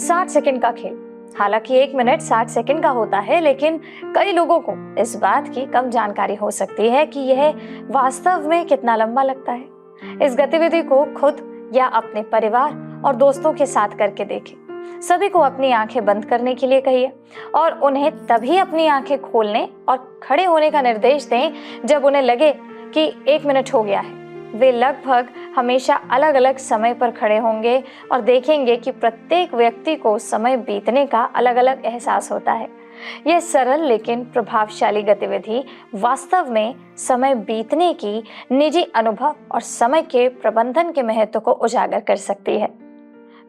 60 second का खेल। हालांकि 1 मिनट 60 सेकंड का होता है, लेकिन कई लोगों को इस बात की कम जानकारी हो सकती है कि यह वास्तव में कितना लंबा लगता है। इस गतिविधि को खुद या अपने परिवार और दोस्तों के साथ करके देखें। सभी को अपनी आंखें बंद करने के लिए कहिए और उन्हें तभी अपनी आंखें खोलने और खड़े होने का निर्देश दें जब उन्हें लगे कि 1 मिनट हो गया है। वे लगभग हमेशा अलग अलग समय पर खड़े होंगे और देखेंगे कि प्रत्येक व्यक्ति को समय बीतने का अलग अलग एहसास होता है। यह सरल लेकिन प्रभावशाली गतिविधि वास्तव में समय बीतने की निजी अनुभव और समय के प्रबंधन के महत्व को उजागर कर सकती है।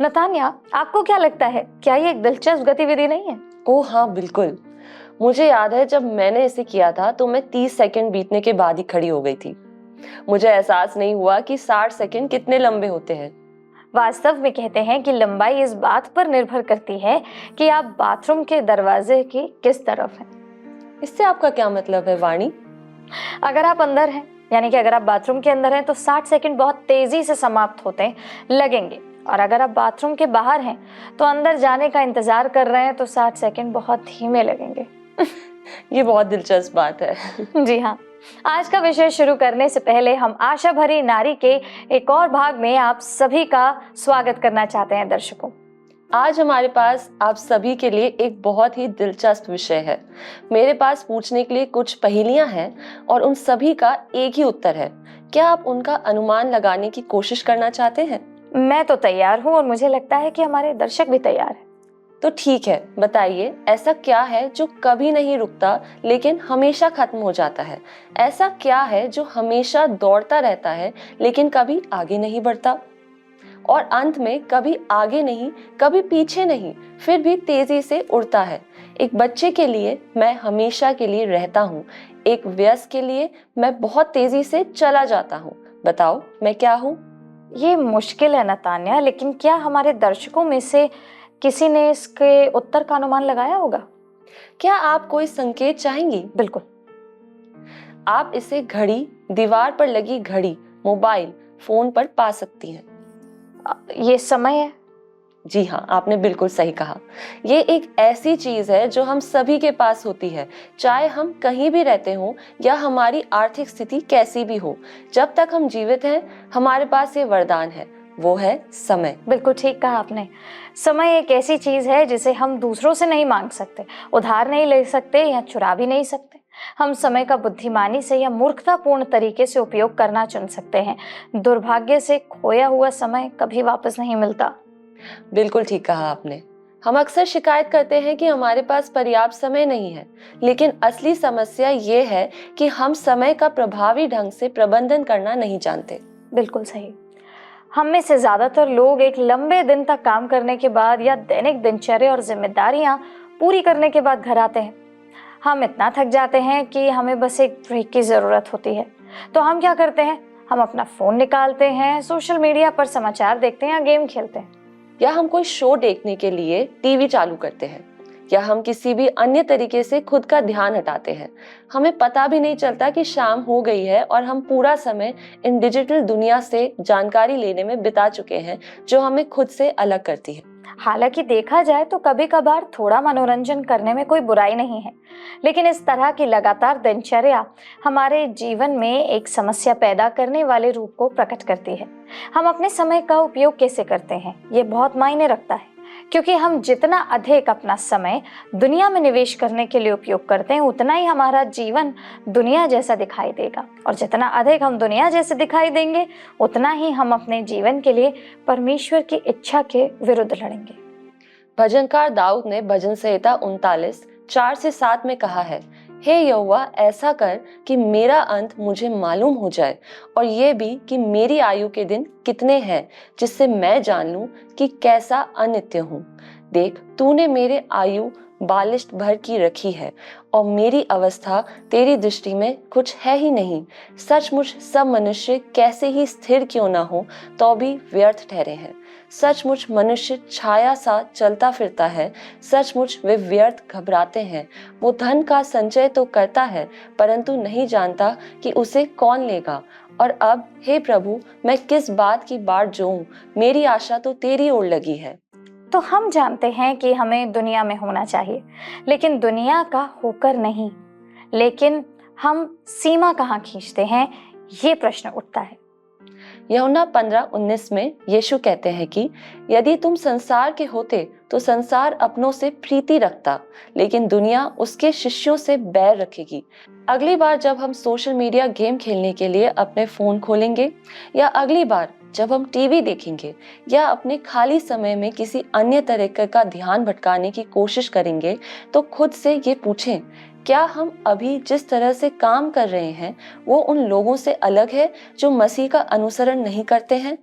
नतान्या, आपको क्या लगता है, क्या ये एक दिलचस्प गतिविधि नहीं है? ओह हाँ, बिल्कुल। मुझे याद है जब मैंने इसे किया था तो मैं 30 सेकंड बीतने के बाद ही खड़ी हो गई थी। मुझे एहसास नहीं हुआ कि 60 सेकंड कितने लंबे होते हैं। वास्तव में कहते हैं कि लंबाई इस बात पर निर्भर करती है कि आप बाथरूम के दरवाजे की किस तरफ हैं। इससे आपका क्या मतलब है, वाणी? अगर आप अंदर हैं, यानी कि अगर आप बाथरूम के अंदर हैं, तो 60 सेकंड बहुत तेजी से समाप्त होते लगेंगे, और अगर आप बाथरूम के बाहर हैं तो अंदर जाने का इंतजार कर रहे हैं तो 60 सेकंड बहुत धीमे लगेंगे। ये बहुत दिलचस्प बात है। जी हाँ। आज का विषय शुरू करने से पहले हम आशा भरी नारी के एक और भाग में आप सभी का स्वागत करना चाहते हैं। दर्शकों, आज हमारे पास आप सभी के लिए एक बहुत ही दिलचस्प विषय है। मेरे पास पूछने के लिए कुछ पहेलियां हैं और उन सभी का एक ही उत्तर है। क्या आप उनका अनुमान लगाने की कोशिश करना चाहते हैं? मैं तो तैयार हूँ और मुझे लगता है कि हमारे दर्शक भी तैयार हैं। तो ठीक है, बताइए ऐसा क्या है जो कभी नहीं रुकता लेकिन हमेशा खत्म हो जाता है? ऐसा क्या है जो हमेशा दौड़ता रहता है लेकिन कभी आगे नहीं बढ़ता, और अंत में कभी आगे नहीं कभी पीछे नहीं, फिर भी तेजी से उड़ता है? एक बच्चे के लिए मैं हमेशा के लिए रहता हूँ, एक वयस्क के लिए मैं बहुत तेजी से चला जाता हूँ। बताओ मैं क्या हूँ? ये मुश्किल है नतान्या, लेकिन क्या हमारे दर्शकों में से किसी ने इसके उत्तर का अनुमान लगाया होगा? क्या आप कोई संकेत चाहेंगी? बिल्कुल। आप इसे घड़ी, दीवार पर लगी घड़ी, मोबाइल फोन पर पा सकती हैं। ये समय है। जी हाँ, आपने बिल्कुल सही कहा। ये एक ऐसी चीज है जो हम सभी के पास होती है, चाहे हम कहीं भी रहते हो या हमारी आर्थिक स्थिति कैसी भी हो। जब तक हम जीवित हैं, हमारे पास ये वरदान है, वो है समय। बिल्कुल ठीक कहा आपने। समय एक ऐसी चीज है जिसे हम दूसरों से नहीं मांग सकते, उधार नहीं ले सकते या चुरा भी नहीं सकते। हम समय का बुद्धिमानी से या मूर्खतापूर्ण तरीके से उपयोग करना चुन सकते हैं। दुर्भाग्य से खोया हुआ समय कभी वापस नहीं मिलता। बिल्कुल ठीक कहा आपने। हम अक्सर शिकायत करते हैं कि हमारे पास पर्याप्त समय नहीं है, लेकिन असली समस्या ये है कि हम समय का प्रभावी ढंग से प्रबंधन करना नहीं जानते। बिल्कुल सही। हम में से ज्यादातर लोग एक लंबे दिन तक काम करने के बाद या दैनिक दिनचर्या और जिम्मेदारियां पूरी करने के बाद घर आते हैं। हम इतना थक जाते हैं कि हमें बस एक ब्रेक की जरूरत होती है। तो हम क्या करते हैं? हम अपना फोन निकालते हैं, सोशल मीडिया पर समाचार देखते हैं या गेम खेलते हैं, या हम कोई शो देखने के लिए टीवी चालू करते हैं, या हम किसी भी अन्य तरीके से खुद का ध्यान हटाते हैं। हमें पता भी नहीं चलता कि शाम हो गई है और हम पूरा समय इन डिजिटल दुनिया से जानकारी लेने में बिता चुके हैं, जो हमें खुद से अलग करती है। हालांकि देखा जाए तो कभी कभार थोड़ा मनोरंजन करने में कोई बुराई नहीं है, लेकिन इस तरह की लगातार दिनचर्या हमारे जीवन में एक समस्या पैदा करने वाले रूप को प्रकट करती है। हम अपने समय का उपयोग कैसे करते हैं, ये बहुत मायने रखता है, क्योंकि हम जितना अधिक अपना समय दुनिया में निवेश करने के लिए उपयोग करते हैं, उतना ही हमारा जीवन दुनिया जैसा दिखाई देगा, और जितना अधिक हम दुनिया जैसे दिखाई देंगे, उतना ही हम अपने जीवन के लिए परमेश्वर की इच्छा के विरुद्ध लड़ेंगे। भजनकार दाऊद ने भजन संहिता 39:4-7 में कहा है, हे यहोवा, ऐसा कर कि मेरा अंत मुझे मालूम हो जाए, और ये भी कि मेरी आयु के दिन कितने हैं, जिससे मैं जान लूं कि कैसा अनित्य हूँ। देख, तूने मेरे आयु बालिश्त भर की रखी है, और मेरी अवस्था तेरी दृष्टि में कुछ है ही नहीं। सचमुच सब मनुष्य कैसे ही स्थिर क्यों ना हो, तो भी व्यर्थ ठहरे हैं। सचमुच मनुष्य छाया सा चलता फिरता है, सचमुच वे व्यर्थ घबराते हैं। वो धन का संचय तो करता है, परंतु नहीं जानता कि उसे कौन लेगा। और अब हे प्रभु, मैं किस बात की बाट जोऊं? मेरी आशा तो तेरी ओर लगी है। तो हम जानते हैं कि हमें दुनिया में होना चाहिए, लेकिन दुनिया का होकर नहीं। लेकिन हम सीमा कहाँ खींचते हैं, ये प्रश्न उठता है। यूहन्ना 15:19 में यीशु कहते हैं कि यदि तुम संसार के होते तो संसार अपनों से प्रीति रखता, लेकिन दुनिया उसके शिष्यों से बैर रखेगी। अगली बार जब हम सोशल मीडिया गेम खेलने के लिए अपने फोन खोलेंगे, या अगली बार जब हम टीवी देखेंगे, या अपने खाली समय में किसी अन्य तरीके का ध्यान भटकाने की कोशिश करेंगे, तो खुद से ये पूछें, क्या हम अभी जिस तरह से काम कर रहे हैं वो उन लोगों से अलग है जो मसीह का अनुसरण नहीं करते हैं?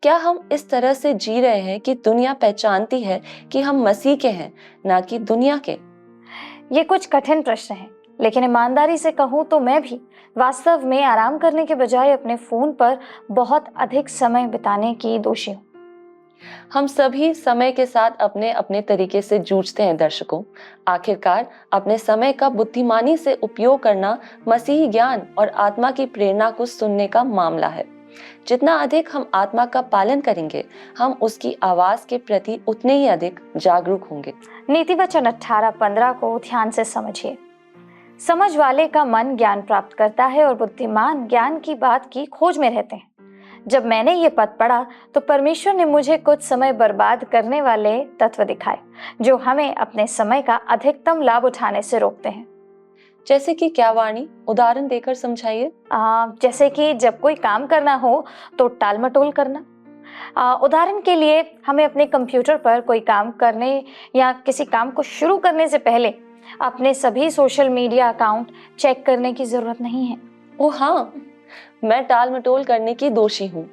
क्या हम इस तरह से जी रहे हैं कि दुनिया पहचानती है कि हम मसीह के हैं, ना कि दुनिया के? ये कुछ कठिन प्रश्न हैं, लेकिन ईमानदारी से कहूँ तो मैं भी वास्तव में आराम करने के बजाय अपने फोन पर बहुत अधिक समय बिताने की दोषी हूँ। हम सभी समय के साथ अपने अपने तरीके से जूझते हैं दर्शकों। आखिरकार अपने समय का बुद्धिमानी से उपयोग करना मसीही ज्ञान और आत्मा की प्रेरणा को सुनने का मामला है। जितना अधिक हम आत्मा का पालन करेंगे, हम उसकी आवाज के प्रति उतने ही अधिक जागरूक होंगे। नीति वचन 18:15 को ध्यान से समझिए। समझ वाले का मन ज्ञान प्राप्त करता है और बुद्धिमान ज्ञान की बात की खोज में रहते हैं। जब मैंने ये पद पढ़ा तो परमेश्वर ने मुझे कुछ समय बर्बाद करने वाले तत्व दिखाए जो हमें अपने समय का अधिकतम लाभ उठाने से रोकते हैं। जैसे कि क्या वाणी? उदाहरण देकर समझाइए। जैसे कि जब कोई काम करना हो तो टाल मटोल करना। उदाहरण के लिए हमें अपने कंप्यूटर पर कोई काम करने या किसी काम को शुरू करने से पहले अपने सभी सोशल मीडिया अकाउंट चेक करने की जरूरत नहीं है। ओ हाँ, मैं टाल मटोल करने की दोषी हूँ।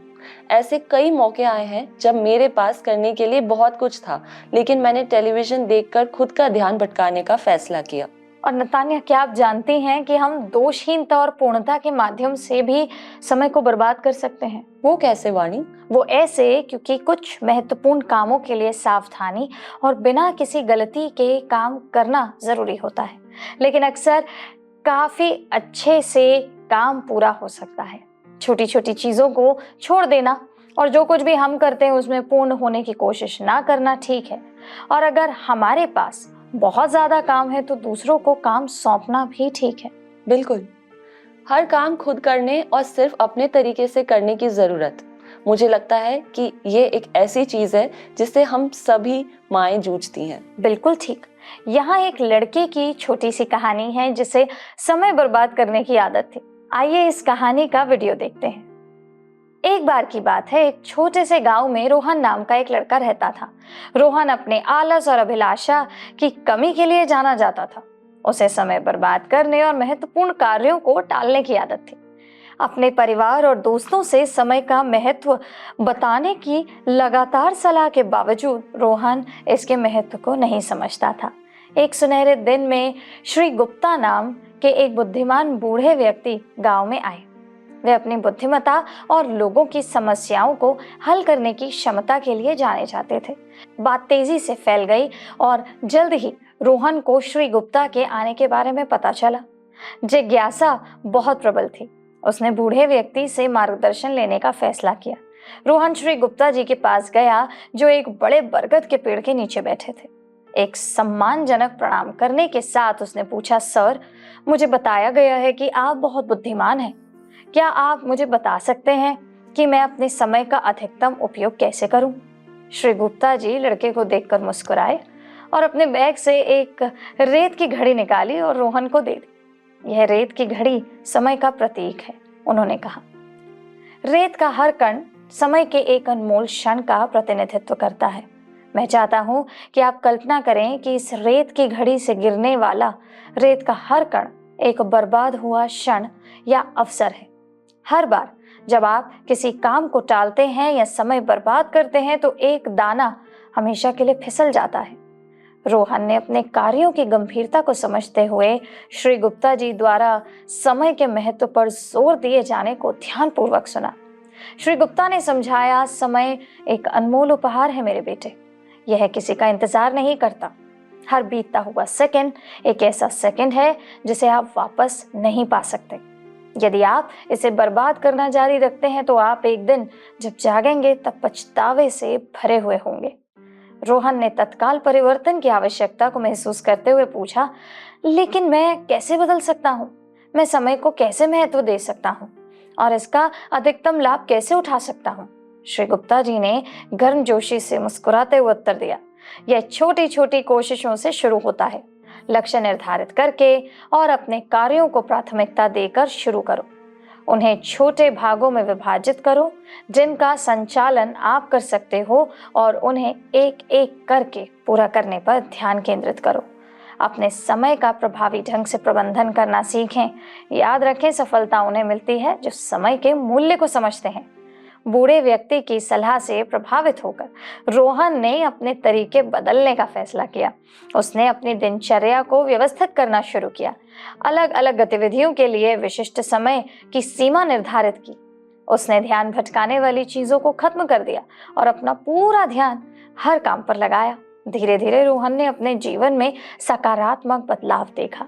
ऐसे कई मौके आए हैं जब मेरे पास करने के लिए बहुत कुछ था, लेकिन मैंने टेलीविजन देखकर खुद का ध्यान भटकाने का फैसला किया। और नतान्या, क्या आप जानती हैं कि हम दोषहीनता और पूर्णता के माध्यम से भी समय को बर्बाद कर सकते हैं? वो कैसे वाणी? वो ऐसे, क्योंकि कुछ महत्वपूर्ण कामों के लिए सावधानी और बिना किसी गलती के काम करना जरूरी होता है, लेकिन अक्सर काफी अच्छे से काम पूरा हो सकता है। छोटी छोटी चीजों को छोड़ देना और जो कुछ भी हम करते हैं उसमें पूर्ण होने की कोशिश ना करना ठीक है। और अगर हमारे पास बहुत ज्यादा काम है तो दूसरों को काम सौंपना भी ठीक है। बिल्कुल, हर काम खुद करने और सिर्फ अपने तरीके से करने की जरूरत, मुझे लगता है कि ये एक ऐसी चीज है जिससे हम सभी माएं जूझती हैं। बिल्कुल ठीक। यहाँ एक लड़के की छोटी सी कहानी है जिसे समय बर्बाद करने की आदत थी। आइए इस कहानी का वीडियो देखते हैं। एक बार की बात है, एक छोटे से गांव में रोहन नाम का एक लड़का रहता था। रोहन अपने आलस और अभिलाषा की कमी के लिए जाना जाता था। उसे समय बर्बाद करने और महत्वपूर्ण कार्यों को टालने की आदत थी। अपने परिवार और दोस्तों से समय का महत्व बताने की लगातार सलाह के बावजूद रोहन इसके महत्व को नहीं समझता था। एक सुनहरे दिन में श्री गुप्ता नाम के एक बुद्धिमान बूढ़े व्यक्ति गांव में आए। वे अपनी बुद्धिमत्ता और लोगों की समस्याओं को हल करने की क्षमता के लिए जाने जाते थे। बात तेजी से फैल गई और जल्द ही रोहन को श्री गुप्ता के आने के बारे में पता चला। जिज्ञासा बहुत प्रबल थी। उसने बूढ़े व्यक्ति से मार्गदर्शन लेने का फैसला किया। रोहन श्री गुप्ता जी के पास गया जो एक बड़े बरगद के पेड़ के नीचे बैठे थे। एक सम्मानजनक प्रणाम करने के साथ उसने पूछा, सर, मुझे बताया गया है कि आप बहुत बुद्धिमान हैं। क्या आप मुझे बता सकते हैं कि मैं अपने समय का अधिकतम उपयोग कैसे करूं? श्री गुप्ता जी लड़के को देखकर मुस्कुराए और अपने बैग से एक रेत की घड़ी निकाली और रोहन को दे दी। यह रेत की घड़ी समय का प्रतीक है, उन्होंने कहा। रेत का हर कण समय के एक अनमोल क्षण का प्रतिनिधित्व करता है। मैं चाहता हूं कि आप कल्पना करें कि इस रेत की घड़ी से गिरने वाला रेत का हर कण एक बर्बाद हुआ क्षण या अवसर है। हर बार जब आप किसी काम को टालते हैं या समय बर्बाद करते हैं तो एक दाना हमेशा के लिए फिसल जाता है। रोहन ने अपने कार्यों की गंभीरता को समझते हुए श्री गुप्ता जी द्वारा समय के महत्व पर जोर दिए जाने को ध्यानपूर्वक सुना। श्री गुप्ता ने समझाया, समय एक अनमोल उपहार है मेरे बेटे। यह किसी का इंतजार नहीं करता। हर बीतता हुआ सेकंड एक ऐसा सेकंड है जिसे आप वापस नहीं पा सकते। यदि आप इसे बर्बाद करना जारी रखते हैं तो आप एक दिन जब जागेंगे तब पछतावे से भरे हुए होंगे। रोहन ने तत्काल परिवर्तन की आवश्यकता को महसूस करते हुए पूछा, लेकिन मैं कैसे बदल सकता हूँ? मैं समय को कैसे महत्व दे सकता हूँ और इसका अधिकतम लाभ कैसे उठा सकता हूँ? श्री गुप्ता जी ने गर्मजोशी से मुस्कुराते हुए उत्तर दिया, यह छोटी छोटी कोशिशों से शुरू होता है। लक्ष्य निर्धारित करके और अपने कार्यों को प्राथमिकता देकर शुरू करो। उन्हें छोटे भागों में विभाजित करो जिनका संचालन आप कर सकते हो और उन्हें एक एक करके पूरा करने पर ध्यान केंद्रित करो। अपने समय का प्रभावी ढंग से प्रबंधन करना सीखें। याद रखें, सफलता उन्हें मिलती है जो समय के मूल्य को समझते हैं। बूढ़े व्यक्ति की सलाह से प्रभावित होकर रोहन ने अपने तरीके बदलने का फैसला किया। उसने अपनी दिनचर्या को व्यवस्थित करना शुरू किया, अलग अलग गतिविधियों के लिए विशिष्ट समय की सीमा निर्धारित की। उसने ध्यान भटकाने वाली चीजों को खत्म कर दिया और अपना पूरा ध्यान हर काम पर लगाया। धीरे धीरे रोहन ने अपने जीवन में सकारात्मक बदलाव देखा।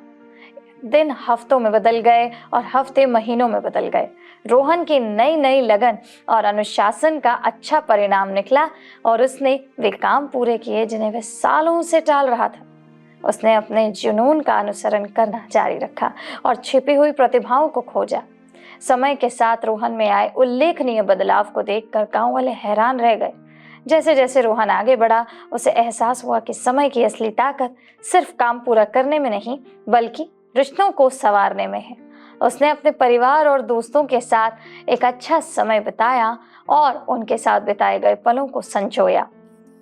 दिन हफ्तों में बदल गए और हफ्ते महीनों में बदल गए। रोहन की नई नई लगन और अनुशासन का अच्छा परिणाम निकला और उसने वे काम पूरे किए जिन्हें वह सालों से टाल रहा था। उसने अपने जुनून का अनुसरण करना जारी रखा और छिपी हुई प्रतिभाओं को खोजा। समय के साथ रोहन में आए उल्लेखनीय बदलाव को देखकर गांव वाले हैरान रह गए। जैसे जैसे रोहन आगे बढ़ा, उसे एहसास हुआ कि समय की असली ताकत सिर्फ काम पूरा करने में नहीं बल्कि रिश्तों को संवारने में है। उसने अपने परिवार और दोस्तों के साथ एक अच्छा समय बिताया और उनके साथ बिताए गए पलों को संजोया।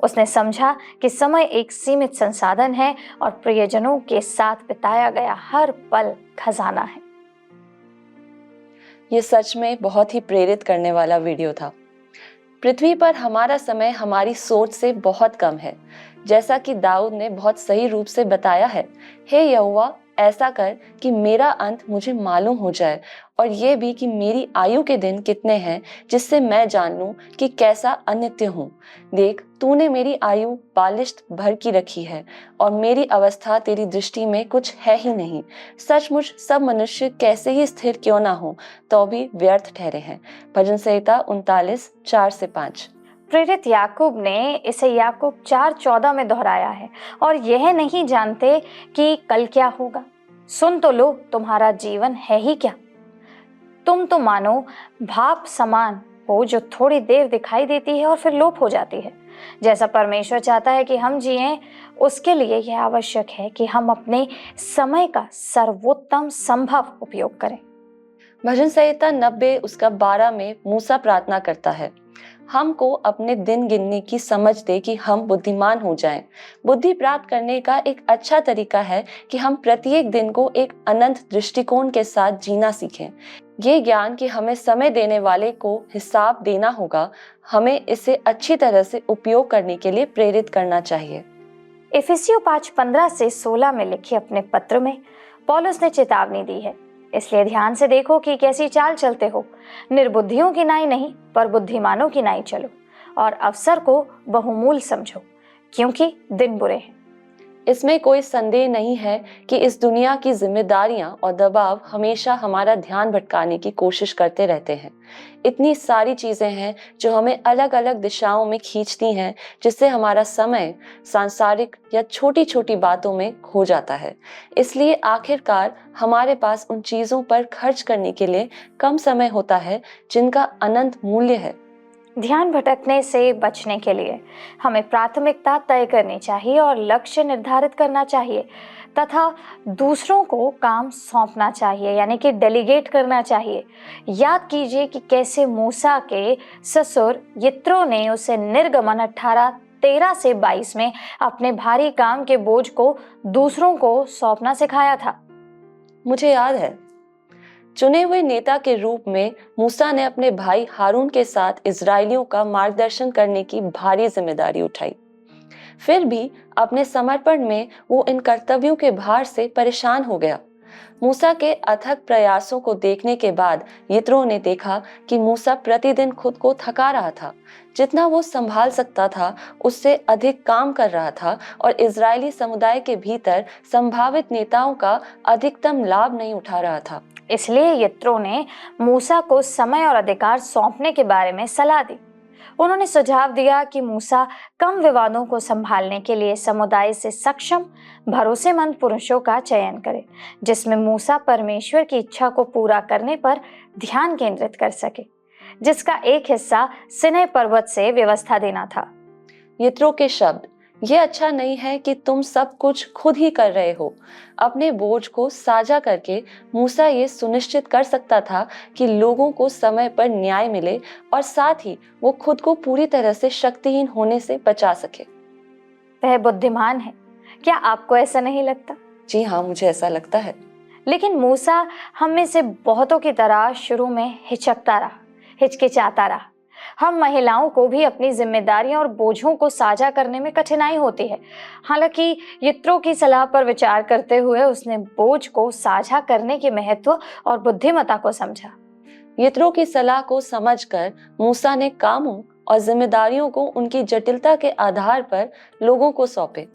उसने समझा कि समय एक सीमित संसाधन है और प्रियजनों के साथ बिताया गया हर पल खजाना है। ये सच में बहुत ही प्रेरित करने वाला वीडियो था। पृथ्वी पर हमारा समय हमारी सोच से बहुत कम है। जैसा कि दाऊद ने बहुत सही रूप से बताया है, हे यहोवा ऐसा कर कि मेरा अंत मुझे मालूम हो जाए और ये भी कि मेरी आयु के दिन कितने हैं, जिससे मैं जान लूं कि कैसा अनित्य हूँ। देख, तूने मेरी आयु बालिश्त भर की रखी है और मेरी अवस्था तेरी दृष्टि में कुछ है ही नहीं। सचमुच सब मनुष्य कैसे ही स्थिर क्यों ना हो, तो भी व्यर्थ ठहरे हैं। भजन संहिता 39:4-5। प्रेरित याकूब ने इसे याकूब 4:14 में दोहराया है, और यह नहीं जानते कि कल क्या होगा। सुन तो लो, तुम्हारा जीवन है ही क्या। तुम तो मानो भाप समान हो जो थोड़ी देर दिखाई देती है और फिर लोप हो जाती है। जैसा परमेश्वर चाहता है कि हम जिएं, उसके लिए यह आवश्यक है कि हम अपने समय का सर्वोत्तम संभव उपयोग करें। भजन संहिता 90:12 में मूसा प्रार्थना करता है, हमको अपने दिन गिनने की समझ दे कि हम बुद्धिमान हो जाएं। बुद्धि प्राप्त करने का एक अच्छा तरीका है कि हम प्रत्येक दिन को एक अनंत दृष्टिकोण के साथ जीना सीखें। ये ज्ञान कि हमें समय देने वाले को हिसाब देना होगा, हमें इसे अच्छी तरह से उपयोग करने के लिए प्रेरित करना चाहिए। इफिसियों 5:15-16 में लिखे अपने पत्र में पौलुस ने चेतावनी दी है, इसलिए ध्यान से देखो कि कैसी चाल चलते हो। निर्बुद्धियों की नाई नहीं, पर बुद्धिमानों की नाई चलो और अवसर को बहुमूल्य समझो, क्योंकि दिन बुरे हैं। इसमें कोई संदेह नहीं है कि इस दुनिया की जिम्मेदारियां और दबाव हमेशा हमारा ध्यान भटकाने की कोशिश करते रहते हैं। इतनी सारी चीजें हैं जो हमें अलग अलग दिशाओं में खींचती हैं, जिससे हमारा समय सांसारिक या छोटी छोटी बातों में खो जाता है। इसलिए आखिरकार हमारे पास उन चीजों पर खर्च करने के लिए कम समय होता है जिनका अनंत मूल्य है। ध्यान भटकने से बचने के लिए हमें प्राथमिकता तय करनी चाहिए और लक्ष्य निर्धारित करना चाहिए तथा दूसरों को काम सौंपना चाहिए, यानी कि डेलीगेट करना चाहिए। याद कीजिए कि कैसे मूसा के ससुर यित्रो ने उसे निर्गमन 18:13-22 में अपने भारी काम के बोझ को दूसरों को सौंपना सिखाया था। मुझे याद है, चुने हुए नेता के रूप में मूसा ने अपने भाई हारून के साथ इजरायलियों का मार्गदर्शन करने की भारी जिम्मेदारी उठाई। फिर भी अपने समर्पण में वो इन कर्तव्यों के भार से परेशान हो गया। मूसा के अथक प्रयासों को देखने के बाद यित्रो ने देखा कि मूसा प्रतिदिन खुद को थका रहा था। जितना वो संभाल सकता था उससे अधिक काम कर रहा था और इजरायली समुदाय के भीतर संभावित नेताओं का अधिकतम लाभ नहीं उठा रहा था। इसलिए यित्रो ने मूसा को समय और अधिकार सौंपने के बारे में सलाह दी। उन्होंने सुझाव दिया कि मूसा कम विवादों को संभालने के लिए समुदाय से सक्षम भरोसेमंद पुरुषों का चयन करे, जिसमें मूसा परमेश्वर की इच्छा को पूरा करने पर ध्यान केंद्रित कर सके, जिसका एक हिस्सा सिनै पर्वत से व्यवस्था देना था। यित्रो के शब्द, ये अच्छा नहीं है कि तुम सब कुछ खुद ही कर रहे हो। अपने बोझ को साझा करके मूसा ये सुनिश्चित कर सकता था कि लोगों को समय पर न्याय मिले और साथ ही वो खुद को पूरी तरह से शक्तिहीन होने से बचा सके। वह बुद्धिमान है, क्या आपको ऐसा नहीं लगता? जी हाँ, मुझे ऐसा लगता है। लेकिन मूसा हम में से बहुतों की तरह शुरू में हिचकिचाता रहा। हम महिलाओं को भी अपनी जिम्मेदारियां और बोझों को साझा करने में कठिनाई होती है। हालांकि यित्रो की सलाह पर विचार करते हुए उसने बोझ को साझा करने के महत्व और बुद्धिमत्ता को समझा। यित्रो की सलाह को समझकर मूसा ने कामों और जिम्मेदारियों को उनकी जटिलता के आधार पर लोगों को सौंपे।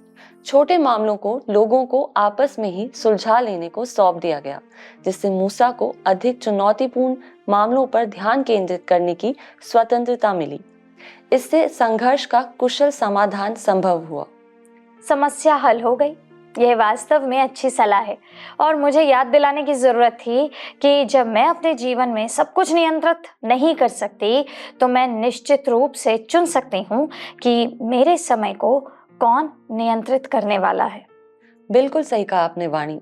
छोटे मामलों को लोगों को आपस में ही सुलझा लेने को सौंप दिया गया, जिससे मूसा को अधिक चुनौतीपूर्ण मामलों पर ध्यान केंद्रित करने की स्वतंत्रता मिली। इससे संघर्ष का कुशल समाधान संभव हुआ। समस्या हल हो गई। यह वास्तव में अच्छी सलाह है और मुझे याद दिलाने की जरूरत थी कि जब मैं अपने जीवन में सब कुछ नियंत्रित नहीं कर सकती, तो मैं निश्चित रूप से चुन सकती हूँ कि मेरे समय को कौन नियंत्रित करने वाला है। बिल्कुल सही कहा आपने वाणी।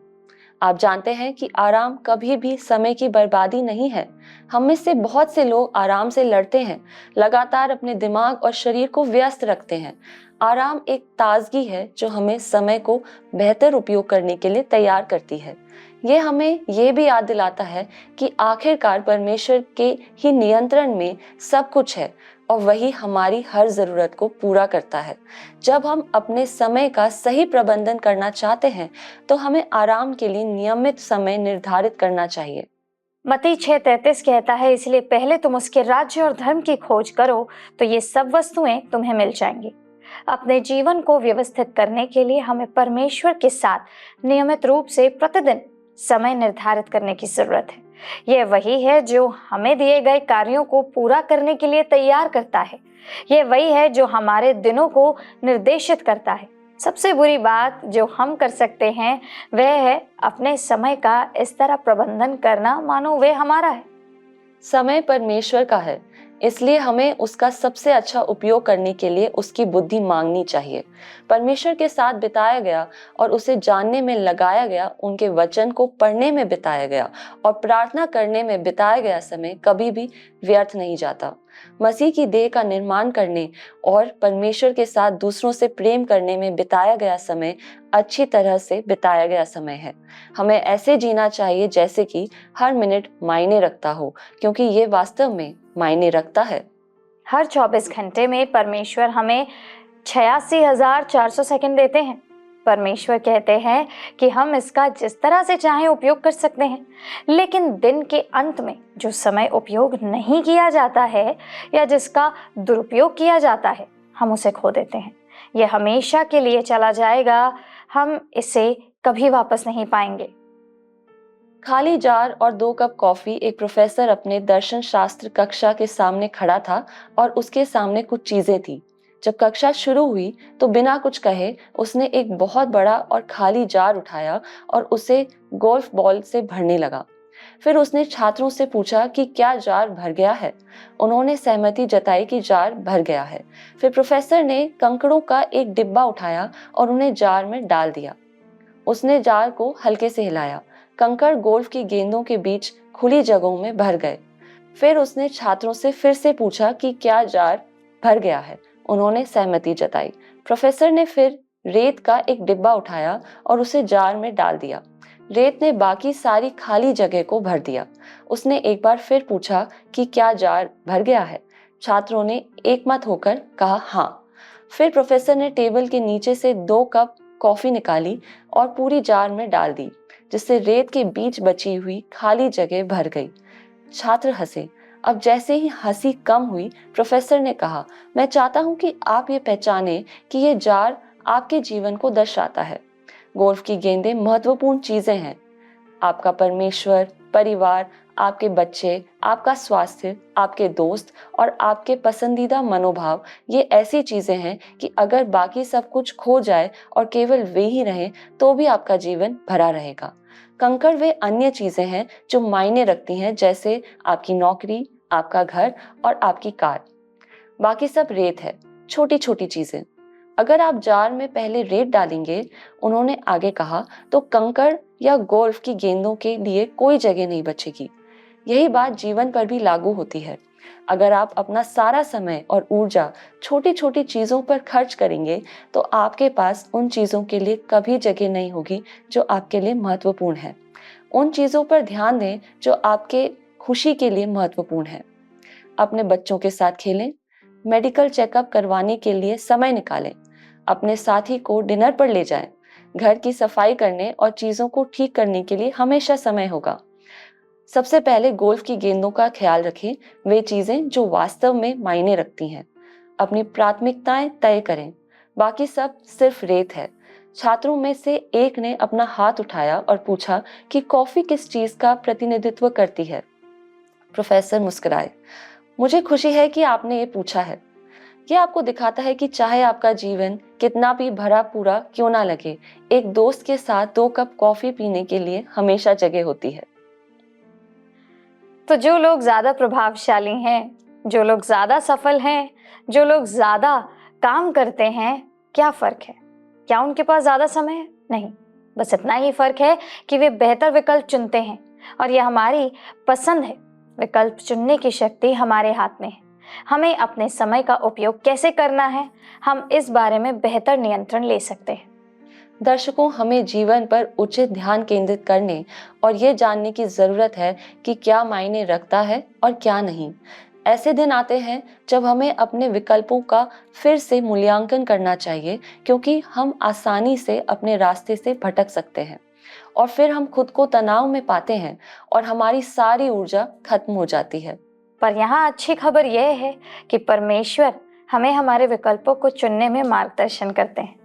आप जानते हैं कि आराम कभी भी समय की बर्बादी नहीं है। हम में से बहुत से लोग आराम से लड़ते हैं, लगातार अपने दिमाग और शरीर को व्यस्त रखते हैं। आराम एक ताजगी है जो हमें समय को बेहतर उपयोग करने के लिए तैयार करती है। ये हमें ये भी याद दिलाता है कि आखिरकार परमेश्वर के ही नियंत्रण में सब कुछ है और वही हमारी हर जरूरत को पूरा करता है। जब हम अपने समय का सही प्रबंधन करना चाहते हैं, तो हमें आराम के लिए नियमित समय निर्धारित करना चाहिए। मत्ती 6:33 कहता है, इसलिए पहले तुम उसके राज्य और धर्म की खोज करो, तो ये सब वस्तुएं तुम्हें मिल जाएंगी। अपने जीवन को व्यवस्थित करने के लिए हमें परमेश्वर के साथ नियमित रूप से प्रतिदिन समय निर्धारित करने की जरूरत है। यह वही है जो हमें दिए गए कार्यों को पूरा करने के लिए तैयार करता है। यह वही है जो हमारे दिनों को निर्देशित करता है। सबसे बुरी बात जो हम कर सकते हैं वह है अपने समय का इस तरह प्रबंधन करना मानो वे हमारा है। समय परमेश्वर का है, इसलिए हमें उसका सबसे अच्छा उपयोग करने के लिए उसकी बुद्धि मांगनी चाहिए। परमेश्वर के साथ बिताया गया और उसे जानने में लगाया गया, उनके वचन को पढ़ने में बिताया गया और प्रार्थना करने में बिताया गया समय कभी भी व्यर्थ नहीं जाता। मसीह की देह का निर्माण करने और परमेश्वर के साथ दूसरों से प्रेम करने में बिताया गया समय अच्छी तरह से बिताया गया समय है। हमें ऐसे जीना चाहिए जैसे कि हर मिनट मायने रखता हो, क्योंकि ये वास्तव में मायने रखता है। हर 24 घंटे में परमेश्वर हमें 86,400 सेकंड देते हैं। परमेश्वर कहते हैं कि हम इसका जिस तरह से चाहें उपयोग कर सकते हैं, लेकिन दिन के अंत में जो समय उपयोग नहीं किया जाता है या जिसका दुरुपयोग किया जाता है, हम उसे खो देते हैं। यह हमेशा के लिए चला जाएगा, हम इसे कभी वापस नहीं पाएंगे। खाली जार और 2 कप कॉफी। एक प्रोफेसर अपने दर्शन शास्त्र कक्षा के सामने खड़ा था और उसके सामने कुछ चीजें थी। जब कक्षा शुरू हुई तो बिना कुछ कहे उसने एक बहुत बड़ा और खाली जार उठाया और उसे गोल्फ बॉल से भरने लगा। फिर उसने छात्रों से पूछा कि क्या जार भर गया है। उन्होंने सहमति जताई कि जार भर गया है। फिर प्रोफेसर ने कंकड़ों का एक डिब्बा उठाया और उन्हें जार में डाल दिया। उसने जार को हल्के से हिलाया। कंकड़ गोल्फ की गेंदों के बीच खुली जगहों में भर गए। फिर उसने छात्रों से फिर से पूछा कि क्या जार भर गया है। उन्होंने सहमति जताई। प्रोफेसर ने फिर रेत का एक डिब्बा उठाया और उसे जार में डाल दिया। रेत ने बाकी सारी खाली जगह को भर दिया। उसने एक बार फिर पूछा कि क्या जार भर गया है। छात्रों ने एकमत होकर कहा हाँ। फिर प्रोफेसर ने टेबल के नीचे से 2 कप कॉफी निकाली और पूरी जार में डाल दी, जिससे रेत के बीच बची हुई खाली जगह भर गई। छात्र हंसे। अब जैसे ही हंसी कम हुई, प्रोफेसर ने कहा, मैं चाहता हूं कि आप ये पहचाने कि ये जार आपके जीवन को दर्शाता है। गोल्फ की गेंदें महत्वपूर्ण चीजें हैं। आपका परमेश्वर, परिवार, आपके बच्चे, आपका स्वास्थ्य, आपके दोस्त और आपके पसंदीदा मनोभाव, ये ऐसी चीजें हैं कि अगर बाकी सब कुछ खो जाए और केवल वे ही रहें तो भी आपका जीवन भरा रहेगा। कंकड़ वे अन्य चीजें हैं जो मायने रखती हैं, जैसे आपकी नौकरी, आपका घर और आपकी कार। बाकी सब रेत है, छोटी छोटी चीजें। अगर आप जार में पहले रेत डालेंगे, उन्होंने आगे कहा, तो कंकड़ या गोल्फ की गेंदों के लिए कोई जगह नहीं बचेगी। यही बात जीवन पर भी लागू होती है। अगर आप अपना सारा समय और ऊर्जा छोटी छोटी चीजों पर खर्च करेंगे तो आपके पास उन चीजों के लिए कभी जगह नहीं होगी जो आपके लिए महत्वपूर्ण है। उन चीजों पर ध्यान दें जो आपके खुशी के लिए महत्वपूर्ण है। अपने बच्चों के साथ खेलें, मेडिकल चेकअप करवाने के लिए समय निकालें, अपने साथी को डिनर पर ले जाएं, घर की सफाई करने और चीजों को ठीक करने के लिए हमेशा समय होगा। सबसे पहले गोल्फ की गेंदों का ख्याल रखें, वे चीजें जो वास्तव में मायने रखती हैं। अपनी प्राथमिकताएं तय करें, बाकी सब सिर्फ रेत है। छात्रों में से एक ने अपना हाथ उठाया और पूछा कि कॉफी किस चीज का प्रतिनिधित्व करती है। प्रोफेसर मुस्कुराए। मुझे खुशी है कि आपने ये पूछा है। ये आपको दिखाता है कि चाहे आपका जीवन कितना भी भरा पूरा क्यों ना लगे, एक दोस्त के साथ 2 कप कॉफी पीने के लिए हमेशा जगह होती है। तो जो लोग ज्यादा प्रभावशाली हैं, जो लोग ज्यादा सफल हैं, जो लोग ज्यादा काम करते हैं, क्या फर्क है? क्या उनके पास ज्यादा समय है? नहीं, बस इतना ही फर्क है कि वे बेहतर विकल्प चुनते हैं और यह हमारी पसंद है। विकल्प चुनने की शक्ति हमारे हाथ में है। हमें अपने समय का उपयोग कैसे करना है, हम इस बारे में बेहतर नियंत्रण ले सकते हैं। दर्शकों, हमें जीवन पर उचित ध्यान केंद्रित करने और ये जानने की जरूरत है कि क्या मायने रखता है और क्या नहीं। ऐसे दिन आते हैं जब हमें अपने विकल्पों का फिर से मूल्यांकन करना चाहिए, क्योंकि हम आसानी से अपने रास्ते से भटक सकते हैं और फिर हम खुद को तनाव में पाते हैं और हमारी सारी ऊर्जा खत्म हो जाती है। पर यहाँ अच्छी खबर यह है कि परमेश्वर हमें हमारे विकल्पों को चुनने में मार्गदर्शन करते हैं।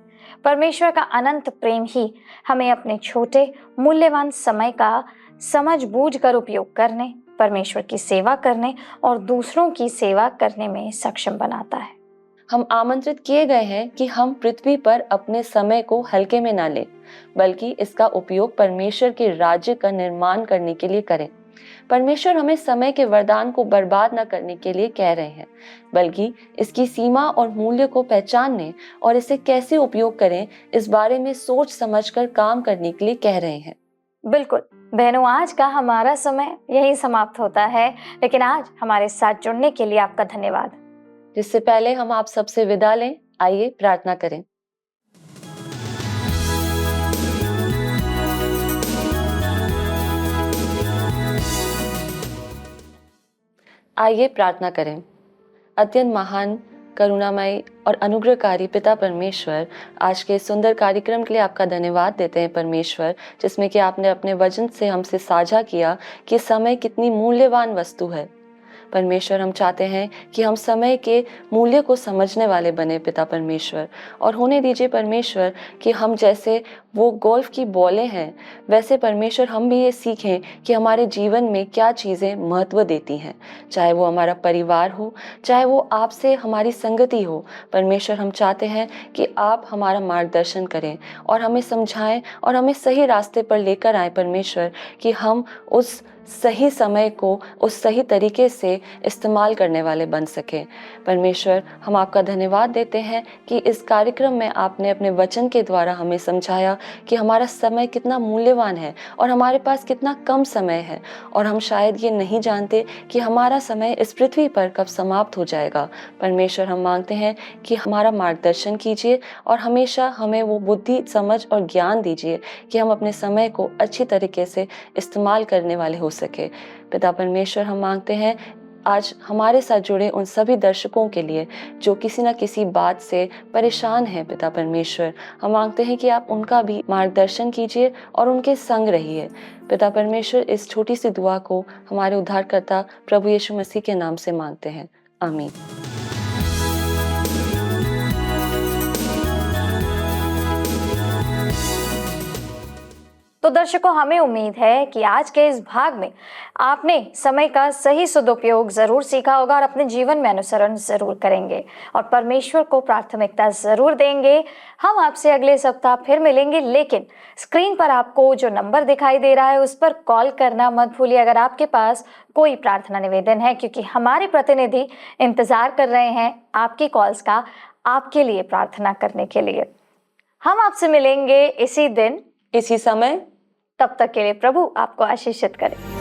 परमेश्वर का अनंत प्रेम ही हमें अपने छोटे मूल्यवान समय का समझ बूझ कर उपयोग करने, परमेश्वर की सेवा करने और दूसरों की सेवा करने में सक्षम बनाता है। हम आमंत्रित किए गए हैं कि हम पृथ्वी पर अपने समय को हल्के में ना लें, बल्कि इसका उपयोग परमेश्वर के राज्य का निर्माण करने के लिए करें। परमेश्वर हमें समय के वरदान को बर्बाद न करने के लिए कह रहे हैं, बल्कि इसकी सीमा और मूल्य को पहचानने और इसे कैसे उपयोग करें, इस बारे में सोच समझकर काम करने के लिए कह रहे हैं। बिल्कुल बहनों, आज का हमारा समय यही समाप्त होता है, लेकिन आज हमारे साथ जुड़ने के लिए आपका धन्यवाद। जिससे पहले हम आप सबसे विदा लें, आइए प्रार्थना करें। आइए प्रार्थना करें। अत्यंत महान, करुणामय और अनुग्रहकारी पिता परमेश्वर, आज के सुंदर कार्यक्रम के लिए आपका धन्यवाद देते हैं परमेश्वर, जिसमें कि आपने अपने वचन से हमसे साझा किया कि समय कितनी मूल्यवान वस्तु है। परमेश्वर, हम चाहते हैं कि हम समय के मूल्य को समझने वाले बने पिता परमेश्वर, और होने दीजिए परमेश्वर कि हम जैसे वो गोल्फ की बॉलें हैं, वैसे परमेश्वर हम भी ये सीखें कि हमारे जीवन में क्या चीज़ें महत्व देती हैं, चाहे वो हमारा परिवार हो, चाहे वो आपसे हमारी संगति हो। परमेश्वर, हम चाहते हैं कि आप हमारा मार्गदर्शन करें और हमें समझाएं और हमें सही रास्ते पर लेकर आए परमेश्वर, कि हम उस सही समय को उस सही तरीके से इस्तेमाल करने वाले बन सकें। परमेश्वर, हम आपका धन्यवाद देते हैं कि इस कार्यक्रम में आपने अपने वचन के द्वारा हमें समझाया कि हमारा समय कितना मूल्यवान है और हमारे पास कितना कम समय है, और हम शायद ये नहीं जानते कि हमारा समय इस पृथ्वी पर कब समाप्त हो जाएगा। परमेश्वर, हम मांगते हैं कि हमारा मार्गदर्शन कीजिए और हमेशा हमें वो बुद्धि, समझ और ज्ञान दीजिए कि हम अपने समय को अच्छी तरीके से इस्तेमाल करने वाले हो सके। पिता परमेश्वर, हम मांगते हैं आज हमारे साथ जुड़े उन सभी दर्शकों के लिए जो किसी न किसी बात से परेशान हैं। पिता परमेश्वर, हम मांगते हैं कि आप उनका भी मार्गदर्शन कीजिए और उनके संग रहिए। पिता परमेश्वर, इस छोटी सी दुआ को हमारे उद्धारकर्ता प्रभु यीशु मसीह के नाम से मांगते हैं, आमीन। तो दर्शकों, हमें उम्मीद है कि आज के इस भाग में आपने समय का सही सदुपयोग जरूर सीखा होगा और अपने जीवन में अनुसरण जरूर करेंगे और परमेश्वर को प्राथमिकता जरूर देंगे। हम आपसे अगले सप्ताह फिर मिलेंगे, लेकिन स्क्रीन पर आपको जो नंबर दिखाई दे रहा है उस पर कॉल करना मत भूलिए अगर आपके पास कोई प्रार्थना निवेदन है, क्योंकि हमारे प्रतिनिधि इंतजार कर रहे हैं आपकी कॉल्स का, आपके लिए प्रार्थना करने के लिए। हम आपसे मिलेंगे इसी दिन, इसी समय। तब तक के लिए प्रभु आपको आशीषित करे।